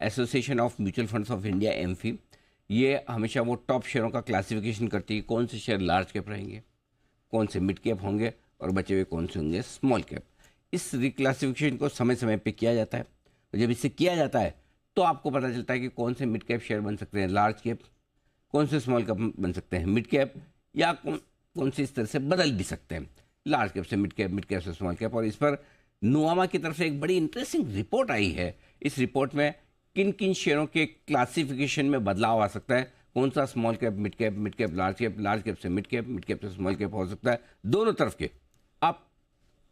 Association of mutual funds of India AMFI, ये हमेशा वो टॉप शेयरों का क्लासिफिकेशन करती है, कौन से शेयर लार्ज कैप रहेंगे, कौन से मिड कैप होंगे और बचे हुए कौन से होंगे स्मॉल कैप। इस रिक्लासिफिकेशन को समय समय पे किया जाता है, और जब इसे किया जाता है तो आपको पता चलता है कि कौन से मिड कैप शेयर बन सकते हैं लार्ज कैप, कौन से स्मॉल कैप बन सकते हैं मिड कैप, या कौन से इस तरह से बदल भी सकते हैं लार्ज कैप से मिड कैप से स्मॉल कैप। और इस पर नुवामा की तरफ से एक बड़ी इंटरेस्टिंग रिपोर्ट आई है। इस रिपोर्ट में किन किन शेयरों के क्लासिफिकेशन में बदलाव आ सकता है, कौन सा small cap, mid cap large cap से मिड कैप से स्मॉल कैप हो सकता है, दोनों तरफ के अप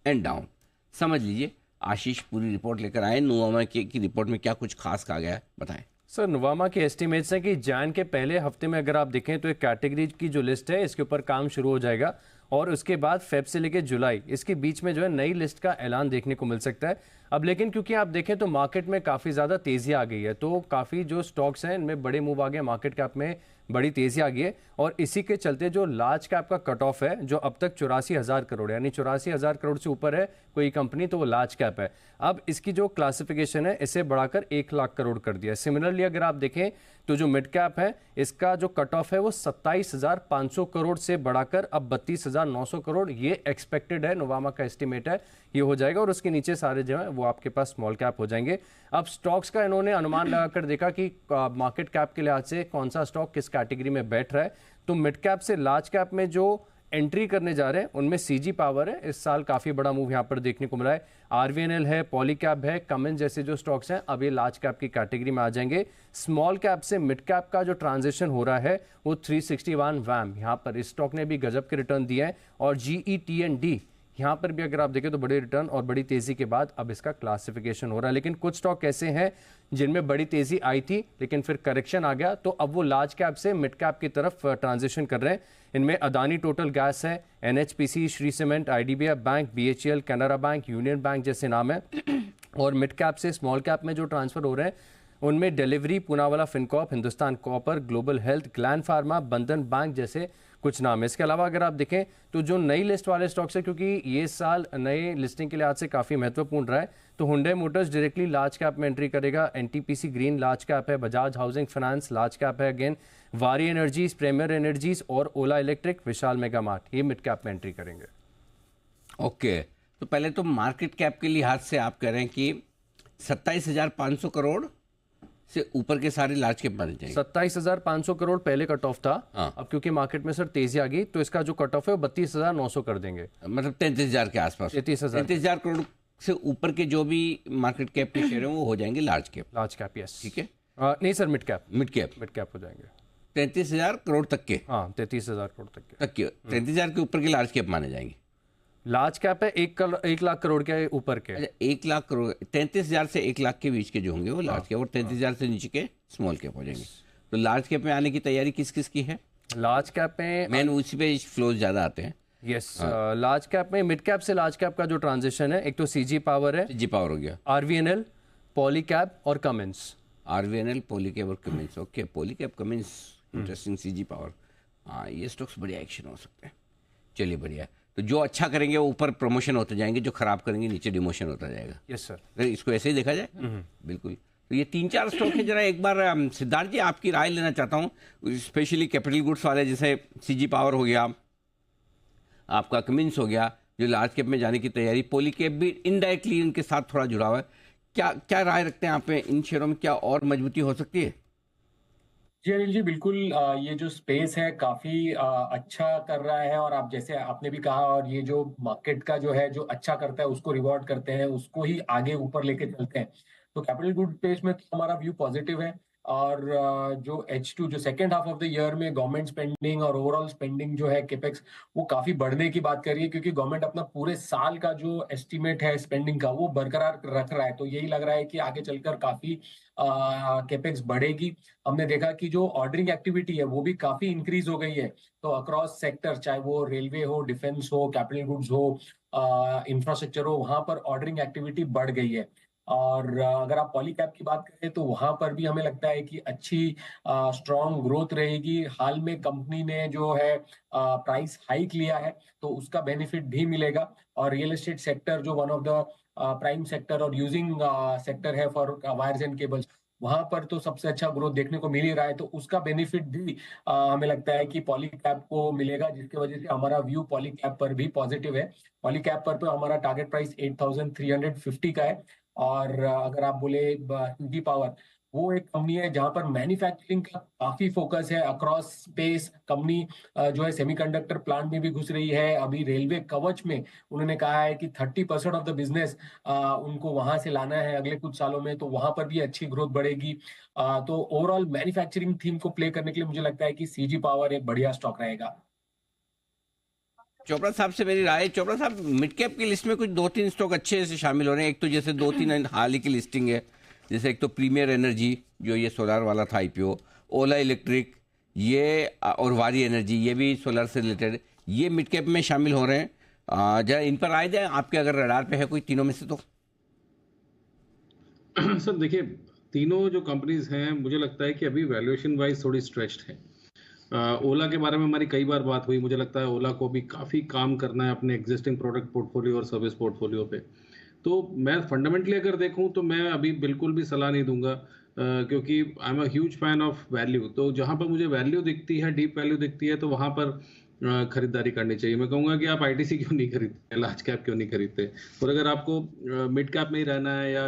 एंड डाउन। समझ लीजिए, आशीष पूरी रिपोर्ट लेकर आए। नुवामा की रिपोर्ट में क्या कुछ खास कहा गया है, बताएं। सर, नुवामा के एस्टिमेट्स हैं कि जैन के पहले हफ्ते में अगर आप देखें तो एक कैटेगरी की जो लिस्ट है इसके ऊपर काम शुरू हो जाएगा, और उसके बाद फेब से लेकर जुलाई इसके बीच में जो है नई लिस्ट का ऐलान देखने को मिल सकता है। अब लेकिन क्योंकि आप देखें तो मार्केट में काफ़ी ज़्यादा तेज़ी आ गई है, तो काफ़ी जो स्टॉक्स हैं इनमें बड़े मूव आ गए, मार्केट कैप में बड़ी तेज़ी आ गई है, और इसी के चलते जो लार्ज कैप का कट ऑफ है जो अब तक 84,000 करोड़, यानी 84,000 करोड़ से ऊपर है कोई कंपनी तो वो लार्ज कैप है। अब इसकी जो क्लासिफिकेशन है इसे बढ़ाकर 1 लाख करोड़ कर दिया। सिमिलरली अगर आप देखें तो जो मिड कैप है इसका जो कट ऑफ है वो 27,500 करोड़ से बढ़ाकर अब 32,900 करोड़, ये एक्सपेक्टेड है, नोवामा का एस्टिमेट है ये हो जाएगा, और उसके नीचे सारे जो है वो आपके पास स्मॉल कैप हो जाएंगे। अब स्टॉक्स का इन्होंने अनुमान लगाकर देखा कि मार्केट कैप के लिहाज से कौन सा स्टॉक किस कैटेगरी में बैठ रहा है, तो मिड कैप से लार्ज कैप में जो एंट्री करने जा रहे हैं उनमें सीजी पावर है, इस साल काफ़ी बड़ा मूव यहाँ पर देखने को मिला है। आरवीएनएल है, पॉलीकैब है, कमिंस जैसे जो स्टॉक्स हैं अब ये लार्ज कैप की कैटेगरी में आ जाएंगे। स्मॉल कैप से मिड कैप का जो ट्रांजिशन हो रहा है वो 361 वैम, यहाँ पर इस स्टॉक ने भी गजब के रिटर्न दिए हैं, और GETND यहाँ पर भी अगर आप देखें तो बड़े रिटर्न और बड़ी तेजी के बाद अब इसका क्लासिफिकेशन हो रहा है। लेकिन कुछ स्टॉक ऐसे हैं जिनमें बड़ी तेजी आई थी लेकिन फिर करेक्शन आ गया, तो अब वो लार्ज कैप से मिड कैप की तरफ ट्रांजिशन कर रहे हैं। इनमें अदानी टोटल गैस है, NHPC, Shri cement, IDBI bank, BHEL, Canara bank, union bank जैसे नाम है। और मिड कैप से स्मॉल कैप में जो ट्रांसफर हो रहे हैं उनमें delivery, Poonawalla Fincorp, Hindustan copper, global health, gland pharma, बंधन बैंक जैसे कुछ नाम है। इसके अलावा अगर आप देखें तो जो नई लिस्ट वाले स्टॉक्स है, क्योंकि ये साल नए लिस्टिंग के लिहाज से काफ़ी महत्वपूर्ण रहा है, तो Hyundai Motors directly large cap में एंट्री करेगा, NTPC ग्रीन लार्ज कैप है, Bajaj housing finance large cap है अगेन, वारी एनर्जीज, प्रीमियर एनर्जीज और ओला इलेक्ट्रिक, विशाल मेगा मार्ट ये मिड कैप में एंट्री करेंगे। ओके, तो पहले तो मार्केट कैप के लिहाज से आप कह रहे हैं कि 27,500 करोड़ से ऊपर के सारे लार्ज कैप बन जाएंगे। 27,500 करोड़ पहले कट ऑफ था। हाँ। अब क्योंकि मार्केट में सर तेजी आ गई तो इसका जो कट ऑफ है वो 32,900 कर देंगे, मतलब 33,000 के आसपास। 33,000 करोड़ से ऊपर के जो भी मार्केट कैप के शेयर हैं वो हो जाएंगे लार्ज कैप, यस। ठीक है। नहीं सर, मिड कैप मिड हो जाएंगे 33,000 करोड़ तक के। हाँ, 33,000 करोड़ तक के 33,000 के ऊपर के लार्ज कैप माने जाएंगे। लार्ज कैप है 1 लाख करोड़ के ऊपर के। अच्छा, 1 लाख करोड़, 33,000 से 1 लाख के बीच के जो होंगे वो लार्ज कैप, और 33,000 से नीचे के स्मॉल कैप हो जाएंगे। तो लार्ज कैप में आने की तैयारी किस किस की है? लार्ज कैप में मैन उसी पे फ्लोज ज़्यादा आते हैं। यस, लार्ज कैप में मिड कैप से लार्ज कैप का जो ट्रांजिशन है, एक तो CG पावर है, जी पावर हो गया, RVNL, पॉलीकैब और कमिंस। RVNL, पॉलीकैब और Cummins. Okay, Polycab, Cummins, interesting, CG power. हाँ, ये स्टॉक्स बढ़िया एक्शन हो सकते हैं। चलिए बढ़िया। तो जो अच्छा करेंगे वो ऊपर प्रमोशन होते जाएंगे, जो खराब करेंगे नीचे डिमोशन होता जाएगा। यस सर, अगर इसको ऐसे ही देखा जाए। बिल्कुल। तो ये 3-4 स्टॉक है, जरा एक बार सिद्धार्थ जी आपकी राय लेना चाहता हूँ, स्पेशली कैपिटल गुड्स वाले, जैसे CG पावर हो गया, आपका कमिंस हो गया, जो लार्ज कैप में जाने की तैयारी, पॉलीकैब भी इनडायरेक्टली इनके साथ थोड़ा जुड़ा हुआ है। क्या राय रखते हैं आप इन शेयरों में, क्या और मजबूती हो सकती है? जी अनिल जी, बिल्कुल। ये जो स्पेस है काफी अच्छा कर रहा है, और आप जैसे आपने भी कहा, और ये जो मार्केट का जो है जो अच्छा करता है उसको रिवॉर्ड करते हैं, उसको ही आगे ऊपर लेके चलते हैं। तो कैपिटल गुड स्पेस में तो हमारा व्यू पॉजिटिव है। और जो H2 जो second half of the year में गवर्नमेंट स्पेंडिंग और ओवरऑल स्पेंडिंग जो है केपेक्स, वो काफी बढ़ने की बात कर रही है, क्योंकि गवर्नमेंट अपना पूरे साल का जो एस्टिमेट है स्पेंडिंग का वो बरकरार रख रहा है। तो यही लग रहा है कि आगे चलकर काफी केपेक्स बढ़ेगी। हमने देखा कि जो ऑर्डरिंग एक्टिविटी है वो भी काफी इंक्रीज हो गई है। तो अक्रॉस सेक्टर, चाहे वो रेलवे हो, डिफेंस हो, कैपिटल गुड्स हो, इंफ्रास्ट्रक्चर हो, वहां पर ऑर्डरिंग एक्टिविटी बढ़ गई है। और अगर आप पॉलीकैब की बात करें तो वहां पर भी हमें लगता है कि अच्छी स्ट्रॉन्ग ग्रोथ रहेगी। हाल में कंपनी ने जो है प्राइस हाइक लिया है, तो उसका बेनिफिट भी मिलेगा। और रियल एस्टेट सेक्टर जो one of the prime sector और यूजिंग सेक्टर है फॉर वायर्स एंड केबल्स, वहां पर तो सबसे अच्छा ग्रोथ देखने को मिल ही रहा है, तो उसका बेनिफिट भी हमें लगता है कि पॉलीकैब को मिलेगा, जिसकी वजह से हमारा व्यू पॉलीकैब पर भी पॉजिटिव है। पॉलीकैब पर तो हमारा टारगेट प्राइस 8,350 का है। और अगर आप बोले सीजी पावर, वो एक कंपनी है जहां पर मैन्युफैक्चरिंग का काफी फोकस है अक्रॉस स्पेस। कंपनी जो है सेमीकंडक्टर प्लांट में भी घुस रही है। अभी रेलवे कवच में उन्होंने कहा है कि 30% ऑफ द बिजनेस उनको वहां से लाना है अगले कुछ सालों में, तो वहां पर भी अच्छी ग्रोथ बढ़ेगी। तो ओवरऑल मैन्युफैक्चरिंग थीम को प्ले करने के लिए मुझे लगता है कि सीजी पावर एक बढ़िया स्टॉक रहेगा। चोपड़ा साहब से मेरी राय, चोपड़ा साहब मिड कैप की लिस्ट में कुछ 2-3 स्टॉक अच्छे से शामिल हो रहे हैं। एक तो जैसे 2-3 हाल ही की लिस्टिंग है, जैसे एक तो प्रीमियर एनर्जी जो ये सोलार वाला था आईपीओ, ओला इलेक्ट्रिक ये और वारी एनर्जी ये भी सोलर से रिलेटेड, ये मिड कैप में शामिल हो रहे हैं। जरा इन पर आए जाए, आपके अगर रडार पे है कोई तीनों में से तो। सर देखिए, तीनों जो कंपनीज हैं मुझे लगता है कि अभी वैल्यूएशन वाइज थोड़ी स्ट्रेच्ड है। ओला के बारे में हमारी कई बार बात हुई, मुझे लगता है ओला को भी काफ़ी काम करना है अपने एग्जिस्टिंग प्रोडक्ट पोर्टफोलियो और सर्विस पोर्टफोलियो पे। तो मैं फंडामेंटली अगर देखूं तो मैं अभी बिल्कुल भी सलाह नहीं दूंगा, क्योंकि I am a huge fan of value. तो जहां पर मुझे वैल्यू दिखती है, डीप वैल्यू दिखती है, तो वहां पर खरीदारी करनी चाहिए। मैं कहूँगा कि आप आईटीसी क्यों नहीं खरीदते, लार्ज कैप क्यों नहीं खरीदते, और अगर आपको मिड कैप में ही रहना है या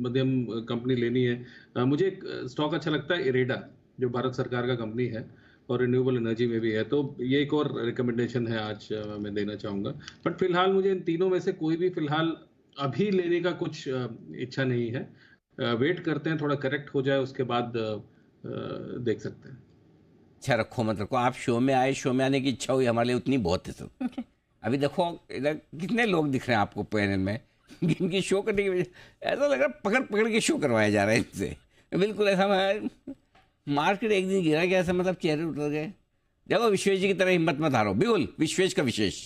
मध्यम कंपनी लेनी है, मुझे एक स्टॉक अच्छा लगता है इरेडा, जो भारत सरकार का कंपनी है और रिन्यूएबल एनर्जी में भी है। तो ये एक और रिकमेंडेशन है आज मैं देना चाहूँगा। बट फिलहाल मुझे इन तीनों में से कोई भी फिलहाल अभी लेने का कुछ इच्छा नहीं है। वेट करते हैं, थोड़ा करेक्ट हो जाए उसके बाद देख सकते हैं। अच्छा रखो मत रखो, आप शो में आए, शो में आने की इच्छा हुई हमारे लिए उतनी बहुत है सर। अभी देखो इधर कितने लोग दिख रहे हैं आपको पैनल में जिनकी शो करने की वजह, ऐसा लग रहा है पकड़ पकड़ के शो करवाया जा रहा है इनसे। बिल्कुल ऐसा है, मार्केट एक दिन गिरा गया ऐसा मतलब चेहरे उतर गए। देखो विश्वेश जी की तरह हिम्मत मत हारो, बिल्कुल विश्वेश का विशेष।